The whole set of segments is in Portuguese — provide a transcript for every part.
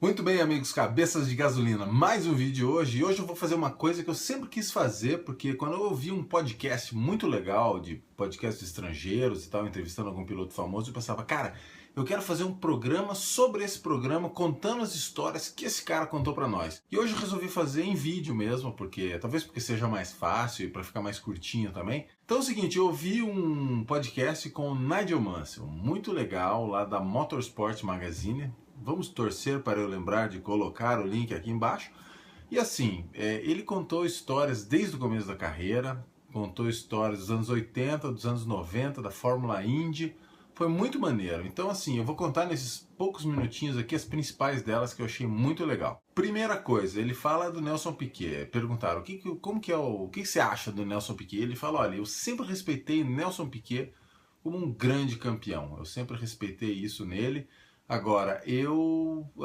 Muito bem, amigos cabeças de gasolina, mais um vídeo hoje. E hoje eu vou fazer uma coisa que eu sempre quis fazer, porque quando eu ouvi um podcast muito legal, de podcasts estrangeiros e tal, entrevistando algum piloto famoso, eu pensava, cara, eu quero fazer um programa sobre esse programa, contando as histórias que esse cara contou pra nós. E hoje eu resolvi fazer em vídeo mesmo, talvez porque seja mais fácil e pra ficar mais curtinho também. Então é o seguinte, eu ouvi um podcast com o Nigel Mansell, muito legal, lá da Motorsport Magazine. Vamos torcer para eu lembrar de colocar o link aqui embaixo. E assim, ele contou histórias desde o começo da carreira, contou histórias dos anos 80, dos anos 90, da Fórmula Indy. Foi muito maneiro. Então assim, eu vou contar nesses poucos minutinhos aqui as principais delas que eu achei muito legal. Primeira coisa, ele fala do Nelson Piquet. Perguntaram, o que você acha do Nelson Piquet? Ele fala, olha, eu sempre respeitei Nelson Piquet como um grande campeão. Eu sempre respeitei isso nele. Agora,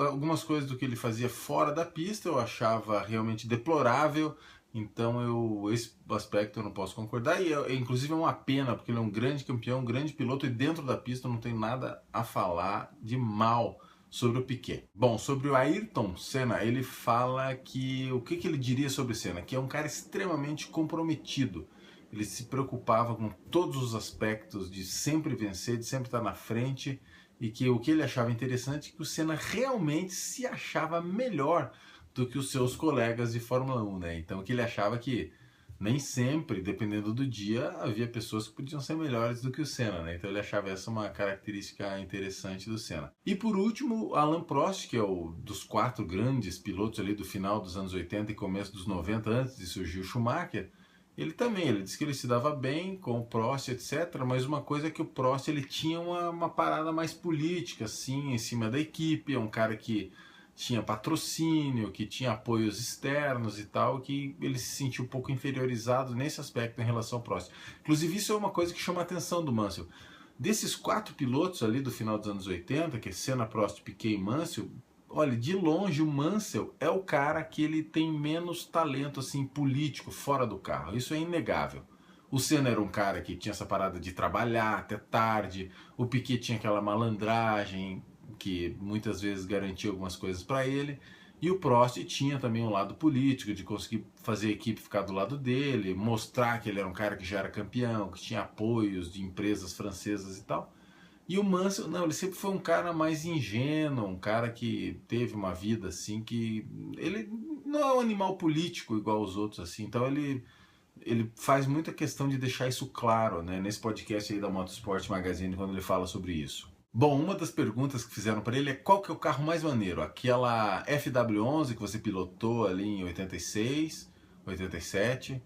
algumas coisas do que ele fazia fora da pista eu achava realmente deplorável, então esse aspecto eu não posso concordar, inclusive é uma pena, porque ele é um grande campeão, um grande piloto, e dentro da pista eu não tenho nada a falar de mal sobre o Piquet. Bom, sobre o Ayrton Senna, ele fala que, o que ele diria sobre o Senna? Que é um cara extremamente comprometido. Ele se preocupava com todos os aspectos de sempre vencer, de sempre estar na frente, e que o que ele achava interessante é que o Senna realmente se achava melhor do que os seus colegas de Fórmula 1, né? Então que ele achava que nem sempre, dependendo do dia, havia pessoas que podiam ser melhores do que o Senna, né? Então ele achava essa uma característica interessante do Senna. E por último, Alain Prost, que é o dos 4 grandes pilotos ali do final dos anos 80 e começo dos 90, antes de surgir o Schumacher. Ele disse que ele se dava bem com o Prost, etc. Mas uma coisa é que o Prost ele tinha uma parada mais política, assim, em cima da equipe. É um cara que tinha patrocínio, que tinha apoios externos e tal, que ele se sentiu um pouco inferiorizado nesse aspecto em relação ao Prost. Inclusive isso é uma coisa que chama a atenção do Mansell. Desses 4 pilotos ali do final dos anos 80, que é Senna, Prost, Piquet e Mansell, olha, de longe o Mansell é o cara que ele tem menos talento assim político fora do carro. Isso é inegável. O Senna era um cara que tinha essa parada de trabalhar até tarde. O Piquet tinha aquela malandragem que muitas vezes garantia algumas coisas para ele. E o Prost tinha também um lado político, de conseguir fazer a equipe ficar do lado dele, mostrar que ele era um cara que já era campeão, que tinha apoios de empresas francesas e tal. E o Mansell, não, ele sempre foi um cara mais ingênuo, um cara que teve uma vida assim que... Ele não é um animal político igual os outros, assim, então ele faz muita questão de deixar isso claro, né, nesse podcast aí da Motorsport Magazine, quando ele fala sobre isso. Bom, uma das perguntas que fizeram para ele é qual que é o carro mais maneiro? Aquela FW11 que você pilotou ali em 86, 87...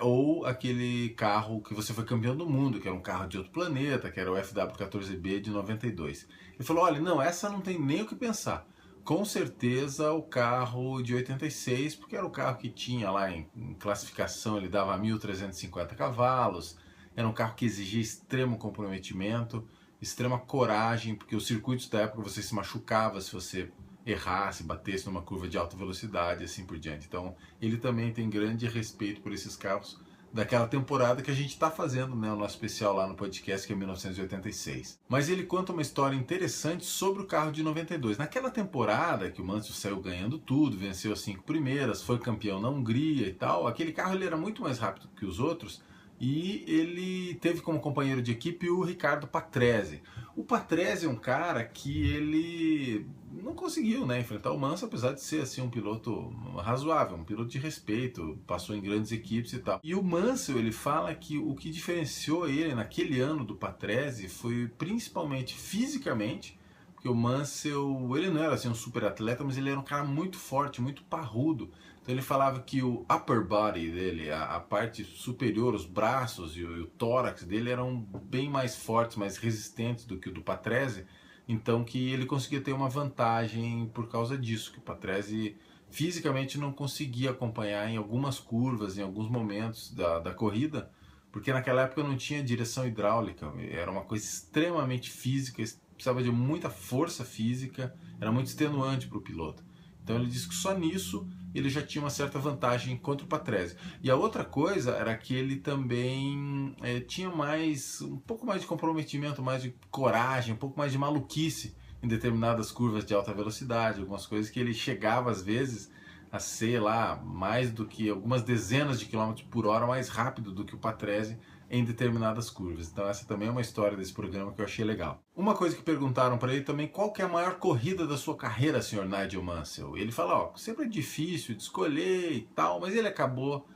ou aquele carro que você foi campeão do mundo, que era um carro de outro planeta, que era o FW14B de 92. Ele falou, olha, não, essa não tem nem o que pensar. Com certeza o carro de 86, porque era o carro que tinha lá em classificação, ele dava 1.350 cavalos, era um carro que exigia extremo comprometimento, extrema coragem, porque os circuitos da época você se machucava se você errasse, batesse numa curva de alta velocidade e assim por diante. Então ele também tem grande respeito por esses carros daquela temporada que a gente está fazendo, né, o nosso especial lá no podcast, que é 1986. Mas ele conta uma história interessante sobre o carro de 92. Naquela temporada que o Mansell saiu ganhando tudo, venceu as 5 primeiras, foi campeão na Hungria e tal, aquele carro ele era muito mais rápido que os outros, e ele teve como companheiro de equipe o Riccardo Patrese. O Patrese é um cara que ele não conseguiu, né, enfrentar o Mansell, apesar de ser assim, um piloto razoável, um piloto de respeito, passou em grandes equipes e tal. E o Mansell, ele fala que o que diferenciou ele naquele ano do Patrese foi principalmente fisicamente, porque o Mansell, ele não era assim um super atleta, mas ele era um cara muito forte, muito parrudo. Então ele falava que o upper body dele, a parte superior, os braços e o tórax dele eram bem mais fortes, mais resistentes do que o do Patrese. Então que ele conseguia ter uma vantagem por causa disso, que o Patrese fisicamente não conseguia acompanhar em algumas curvas, em alguns momentos da corrida, porque naquela época não tinha direção hidráulica, era uma coisa extremamente física, precisava de muita força física, era muito extenuante para o piloto. Então ele disse que só nisso ele já tinha uma certa vantagem contra o Patrese. E a outra coisa era que ele também tinha um pouco mais de comprometimento, mais de coragem, um pouco mais de maluquice em determinadas curvas de alta velocidade, algumas coisas que ele chegava às vezes a ser lá mais do que algumas dezenas de quilômetros por hora mais rápido do que o Patrese em determinadas curvas. Então essa também é uma história desse programa que eu achei legal. Uma coisa que perguntaram para ele também, qual que é a maior corrida da sua carreira, Sr. Nigel Mansell? Ele fala, ó, sempre é difícil de escolher e tal, mas ele acabou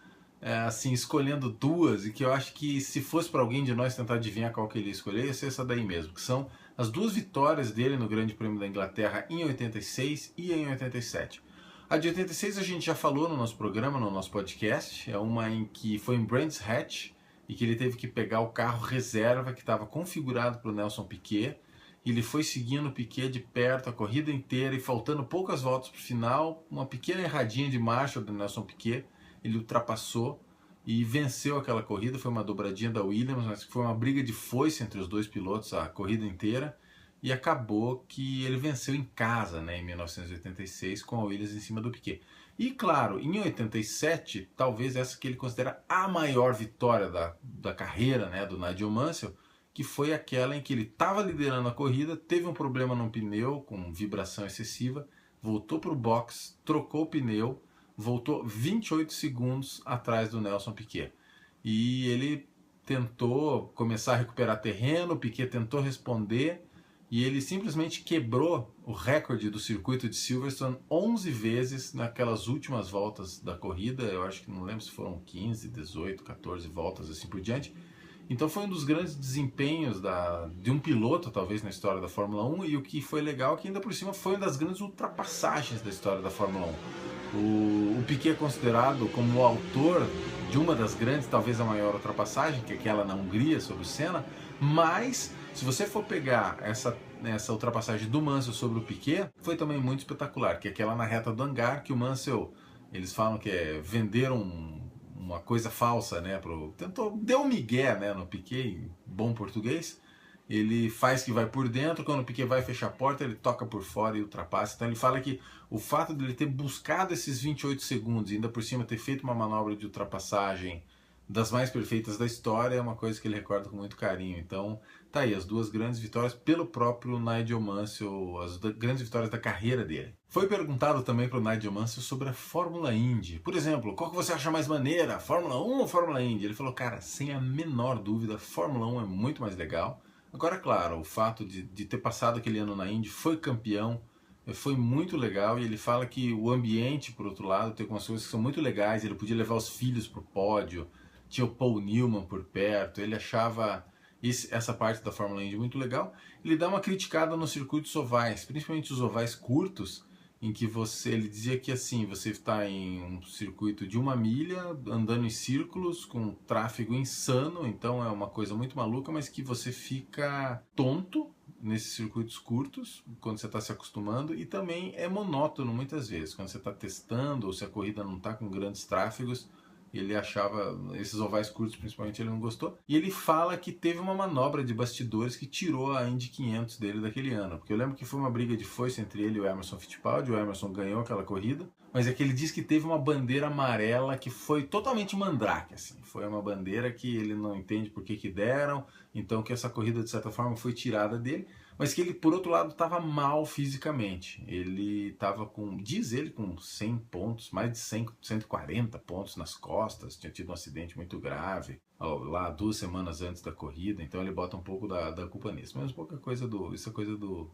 assim, escolhendo duas, e que eu acho que se fosse para alguém de nós tentar adivinhar qual que ele ia escolher, ia ser essa daí mesmo, que são as duas vitórias dele no Grande Prêmio da Inglaterra em 86 e em 87. A de 86 a gente já falou no nosso programa, no nosso podcast, é uma em que foi em Brands Hatch, e que ele teve que pegar o carro reserva que estava configurado para o Nelson Piquet, e ele foi seguindo o Piquet de perto a corrida inteira, e faltando poucas voltas para o final, uma pequena erradinha de marcha do Nelson Piquet, ele ultrapassou e venceu aquela corrida. Foi uma dobradinha da Williams, mas foi uma briga de foice entre os dois pilotos a corrida inteira, e acabou que ele venceu em casa, né, em 1986, com a Williams em cima do Piquet. E claro, em 87, talvez essa que ele considera a maior vitória da carreira, né, do Nigel Mansell, que foi aquela em que ele estava liderando a corrida, teve um problema no pneu com vibração excessiva, voltou para o box, trocou o pneu, voltou 28 segundos atrás do Nelson Piquet. E ele tentou começar a recuperar terreno, o Piquet tentou responder, e ele simplesmente quebrou o recorde do circuito de Silverstone 11 vezes naquelas últimas voltas da corrida. Eu acho que não lembro se foram 15, 18, 14 voltas assim por diante. Então foi um dos grandes desempenhos de um piloto, talvez, na história da Fórmula 1, e o que foi legal é que ainda por cima foi uma das grandes ultrapassagens da história da Fórmula 1. O Piquet é considerado como o autor de uma das grandes, talvez a maior ultrapassagem, que é aquela na Hungria sobre o Senna, mas se você for pegar essa ultrapassagem do Mansell sobre o Piquet, foi também muito espetacular, que é aquela na reta do hangar, que o Mansell, eles falam que venderam uma coisa falsa, né, deu um migué, né, no Piquet, em bom português. Ele faz que vai por dentro, quando o Piquet vai fechar a porta, ele toca por fora e ultrapassa. Então ele fala que o fato de ele ter buscado esses 28 segundos e ainda por cima ter feito uma manobra de ultrapassagem das mais perfeitas da história é uma coisa que ele recorda com muito carinho. Então tá aí, as duas grandes vitórias pelo próprio Nigel Mansell, as grandes vitórias da carreira dele. Foi perguntado também para o Nigel Mansell sobre a Fórmula Indy. Por exemplo, qual que você acha mais maneira, Fórmula 1 ou Fórmula Indy? Ele falou, cara, sem a menor dúvida, Fórmula 1 é muito mais legal. Agora, claro, o fato de ter passado aquele ano na Indy, foi campeão, foi muito legal, e ele fala que o ambiente, por outro lado, tem algumas coisas que são muito legais. Ele podia levar os filhos para o pódio, tinha o Paul Newman por perto, ele achava essa parte da Fórmula Indy muito legal. Ele dá uma criticada nos circuitos ovais, principalmente os ovais curtos, em que ele dizia que assim, você está em um circuito de 1 milha, andando em círculos, com tráfego insano, então é uma coisa muito maluca, mas que você fica tonto nesses circuitos curtos, quando você está se acostumando, e também é monótono muitas vezes, quando você está testando, ou se a corrida não está com grandes tráfegos. Ele achava, esses ovais curtos principalmente, ele não gostou. E ele fala que teve uma manobra de bastidores que tirou a Indy 500 dele daquele ano. Porque eu lembro que foi uma briga de foice entre ele e o Emerson Fittipaldi. O Emerson ganhou aquela corrida. Mas é que ele diz que teve uma bandeira amarela que foi totalmente mandrake, assim. Foi uma bandeira que ele não entende por que deram. Então que essa corrida, de certa forma, foi tirada dele. Mas que ele, por outro lado, estava mal fisicamente. Ele estava diz ele, com 100 pontos, mais de 100, 140 pontos nas costas, tinha tido um acidente muito grave, lá 2 semanas antes da corrida, então ele bota um pouco da culpa nisso. Mas pouca coisa isso é coisa do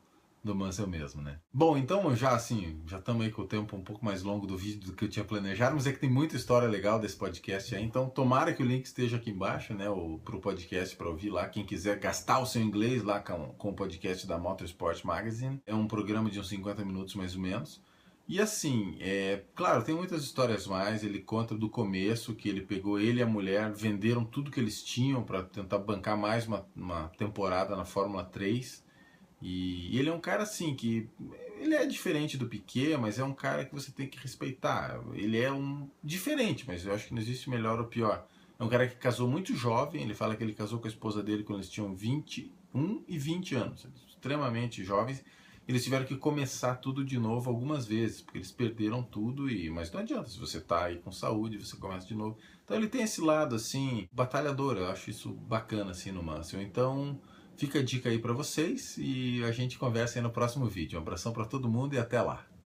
Mansell mesmo, né? Bom, então já estamos aí com o tempo um pouco mais longo do vídeo do que eu tinha planejado, mas é que tem muita história legal desse podcast aí, então tomara que o link esteja aqui embaixo, né, pro podcast para ouvir lá, quem quiser gastar o seu inglês lá com o podcast da Motorsport Magazine. É um programa de uns 50 minutos mais ou menos. E assim, claro, tem muitas histórias mais. Ele conta do começo, que ele e a mulher venderam tudo que eles tinham para tentar bancar mais uma temporada na Fórmula 3. E ele é um cara assim que ele é diferente do Piquet, mas é um cara que você tem que respeitar. Ele é um diferente, mas eu acho que não existe melhor ou pior. É um cara que casou muito jovem. Ele fala que ele casou com a esposa dele quando eles tinham 21 e 20 anos, extremamente jovens. Eles tiveram que começar tudo de novo algumas vezes, porque eles perderam tudo, mas não adianta, se você tá aí com saúde, você começa de novo. Então ele tem esse lado assim, batalhador. Eu acho isso bacana assim no Mansell. Então Fica a dica aí para vocês e a gente conversa aí no próximo vídeo. Um abração para todo mundo e até lá.